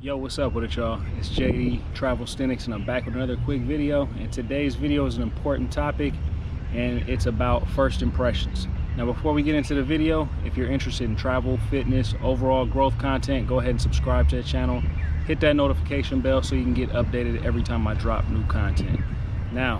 Yo, what's up with it, y'all? It's JD Travelsthenics, and I'm back with another quick video. And today's video is an important topic, and it's about first impressions. Now, before we get into the video, if you're interested in travel, fitness, overall growth content, go ahead and subscribe to the channel. Hit that notification bell so you can get updated every time I drop new content. Now,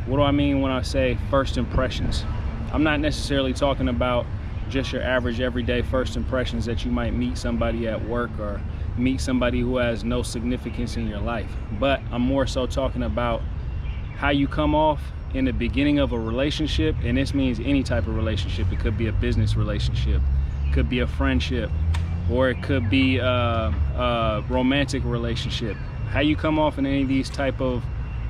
what do I mean when I say first impressions? I'm not necessarily talking about just your average everyday first impressions that you might meet somebody at work or meet somebody who has no significance in your life, but I'm more so talking about how you come off in the beginning of a relationship. And this means any type of relationship. It could be a business relationship, it could be a friendship, or it could be a romantic relationship. How you come off in any of these type of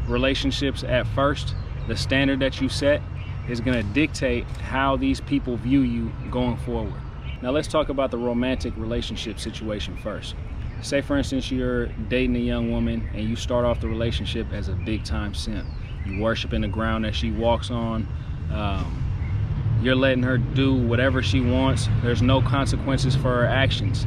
relationships at first, the standard that you set is going to dictate how these people view you going forward. Now let's talk about the romantic relationship situation first. Say for instance you're dating a young woman and you start off the relationship as a big time simp. You worshiping the ground that she walks on. You're letting her do whatever she wants. There's no consequences for her actions.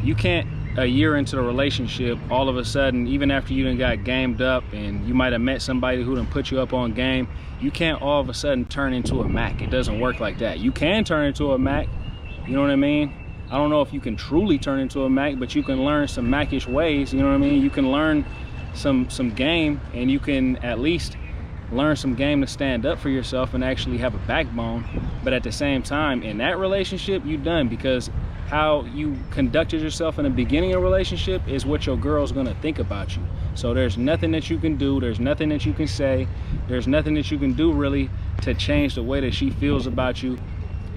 You can't, a year into the relationship, all of a sudden, even after you done got gamed up and you might have met somebody who done put you up on game, you can't all of a sudden turn into a Mac. It doesn't work like that. You can turn into a Mac, you know what I mean? I don't know if you can truly turn into a Mac, but you can learn some Mac-ish ways, you know what I mean? You can learn some game, and you can at least learn some game to stand up for yourself and actually have a backbone. But at the same time, in that relationship, you done, because how you conducted yourself in the beginning of a relationship is what your girl's gonna think about you. So there's nothing that you can do, there's nothing that you can say, there's nothing that you can do really to change the way that she feels about you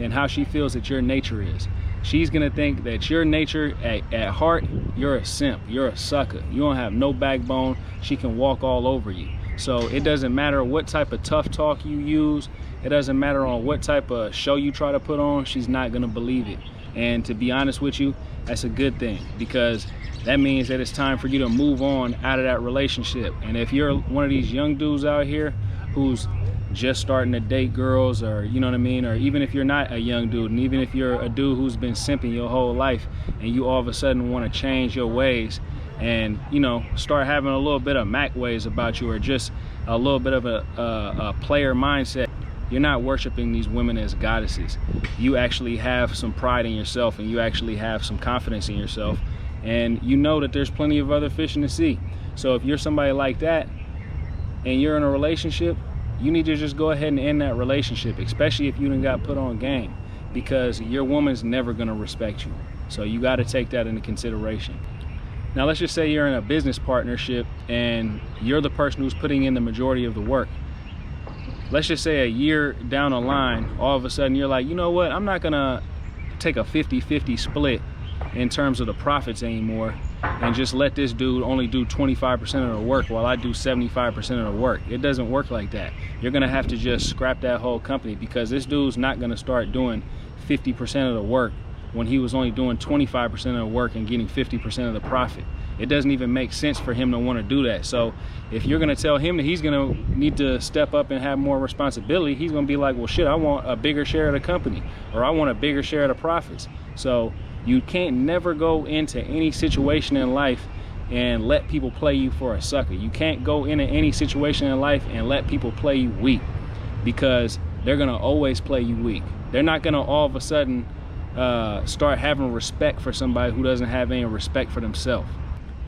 and how she feels that your nature is. She's gonna think that your nature at heart, you're a simp, you're a sucker, you don't have no backbone. She can walk all over you. So it doesn't matter what type of tough talk you use, it doesn't matter on what type of show you try to put on, she's not gonna believe it. And to be honest with you, that's a good thing, because that means that it's time for you to move on out of that relationship. And if you're one of these young dudes out here who's just starting to date girls, or you know what I mean, or even if you're not a young dude, and even if you're a dude who's been simping your whole life and you all of a sudden want to change your ways and, you know, start having a little bit of Mac ways about you, or just a little bit of a player mindset, you're not worshiping these women as goddesses. You actually have some pride in yourself, and you actually have some confidence in yourself, and you know that there's plenty of other fish in the sea. So if you're somebody like that and you're in a relationship, you need to just go ahead and end that relationship, especially if you done got put on game, because your woman's never gonna respect you. So you got to take that into consideration. Now let's just say you're in a business partnership and you're the person who's putting in the majority of the work. Let's just say a year down the line, all of a sudden you're like, you know what, I'm not gonna take a 50-50 split in terms of the profits anymore and just let this dude only do 25% of the work while I do 75% of the work. It doesn't work like that. You're gonna have to just scrap that whole company, because this dude's not gonna start doing 50% of the work when he was only doing 25% of the work and getting 50% of the profit. It doesn't even make sense for him to want to do that. So if you're gonna tell him that he's gonna need to step up and have more responsibility, he's gonna be like, well shit, I want a bigger share of the company, or I want a bigger share of the profits. So you can't never go into any situation in life and let people play you for a sucker. You can't go into any situation in life and let people play you weak, because they're gonna always play you weak. They're not gonna all of a sudden start having respect for somebody who doesn't have any respect for themselves.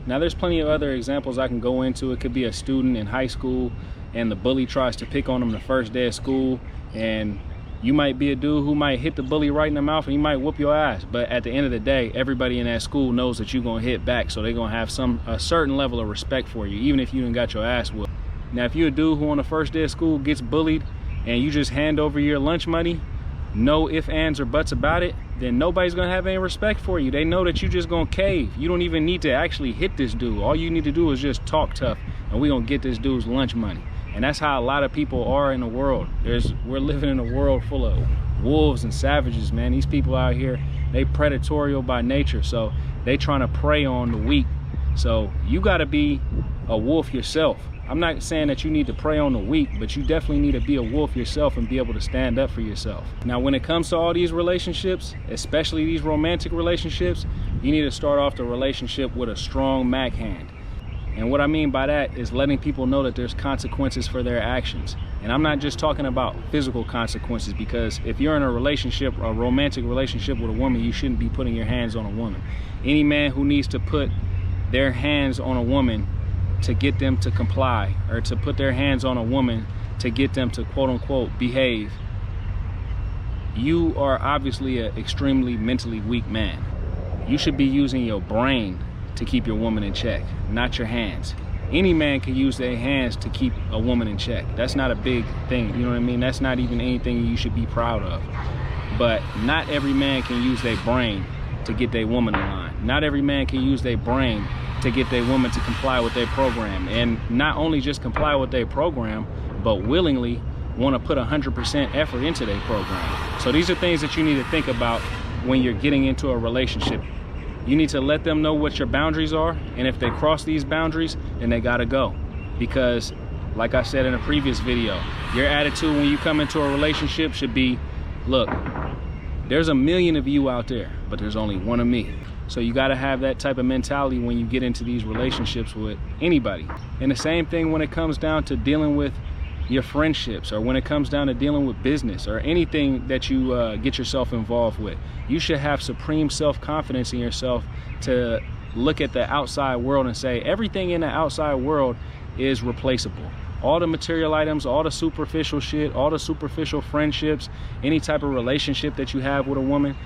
Now there's plenty of other examples I can go into. It could be a student in high school and the bully tries to pick on them the first day of school, and you might be a dude who might hit the bully right in the mouth and he might whoop your ass, but at the end of the day, everybody in that school knows that you're gonna hit back, so they're gonna have a certain level of respect for you, even if you done got your ass whooped. Now if you're a dude who on the first day of school gets bullied and you just hand over your lunch money, no ifs, ands, or buts about it, then nobody's gonna have any respect for you. They know that you just gonna cave. You don't even need to actually hit this dude. All you need to do is just talk tough, and we gonna get this dude's lunch money. And that's how a lot of people are in the world. We're living in a world full of wolves and savages, man. These people out here, they predatorial by nature, so they trying to prey on the weak. So you got to be a wolf yourself. I'm not saying that you need to prey on the weak, but you definitely need to be a wolf yourself and be able to stand up for yourself. Now, when it comes to all these relationships, especially these romantic relationships, you need to start off the relationship with a strong Mac hand. And what I mean by that is letting people know that there's consequences for their actions. And I'm not just talking about physical consequences, because if you're in a relationship, a romantic relationship with a woman, you shouldn't be putting your hands on a woman. Any man who needs to put their hands on a woman to get them to comply, or to put their hands on a woman to get them to quote unquote behave, you are obviously an extremely mentally weak man. You should be using your brain to keep your woman in check, not your hands. Any man can use their hands to keep a woman in check. That's not a big thing, you know what I mean? That's not even anything you should be proud of. But not every man can use their brain to get their woman in line. Not every man can use their brain to get their woman to comply with their program. And not only just comply with their program, but willingly want to put 100% effort into their program. So these are things that you need to think about when you're getting into a relationship. You need to let them know what your boundaries are, and if they cross these boundaries, then they gotta go. Because like I said in a previous video, your attitude when you come into a relationship should be, look, there's a million of you out there, but there's only one of me. So you got to have that type of mentality when you get into these relationships with anybody. And the same thing when it comes down to dealing with your friendships, or when it comes down to dealing with business or anything that you get yourself involved with. You should have supreme self-confidence in yourself to look at the outside world and say everything in the outside world is replaceable. All the material items, all the superficial shit, all the superficial friendships, any type of relationship that you have with a woman,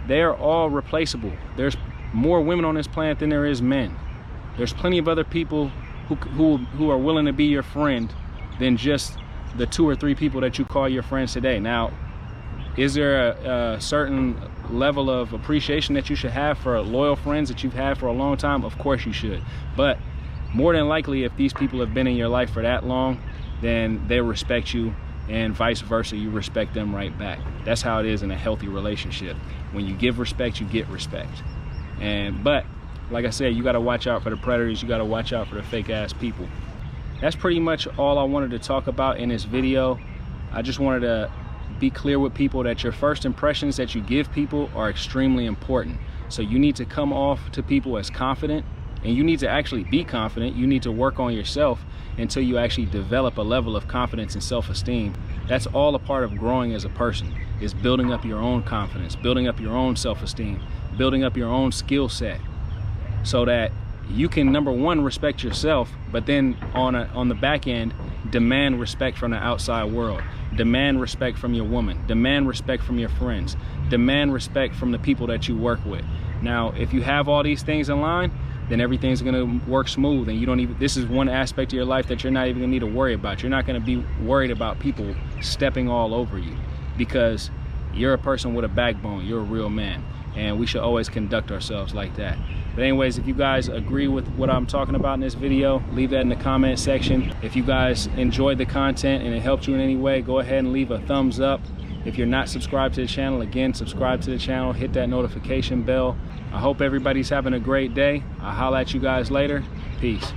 they are all replaceable. There's more women on this planet than there is men. There's plenty of other people who are willing to be your friend than just the 2 or 3 people that you call your friends today. Now, is there a certain level of appreciation that you should have for loyal friends that you've had for a long time? Of course you should. But more than likely, if these people have been in your life for that long, then they respect you, and vice versa, you respect them right back. That's how it is in a healthy relationship. When you give respect, you get respect. But like I said, you got to watch out for the predators. You got to watch out for the fake ass people. That's pretty much all I wanted to talk about in this video. I just wanted to be clear with people that your first impressions that you give people are extremely important. So you need to come off to people as confident, and you need to actually be confident. You need to work on yourself until you actually develop a level of confidence and self-esteem. That's all a part of growing as a person, is building up your own confidence, building up your own self-esteem, building up your own skill set, so that you can, number one, respect yourself, but then on the back end, demand respect from the outside world. Demand respect from your woman. Demand respect from your friends. Demand respect from the people that you work with. Now, if you have all these things in line, then everything's gonna work smooth, and you don't even, this is one aspect of your life that you're not even gonna need to worry about. You're not gonna be worried about people stepping all over you, because you're a person with a backbone. You're a real man, and we should always conduct ourselves like that. But anyways, if you guys agree with what I'm talking about in this video, leave that in the comment section. If you guys enjoyed the content and it helped you in any way, go ahead and leave a thumbs up. If you're not subscribed to the channel, again, subscribe to the channel, hit that notification bell. I hope everybody's having a great day. I'll holla at you guys later. Peace.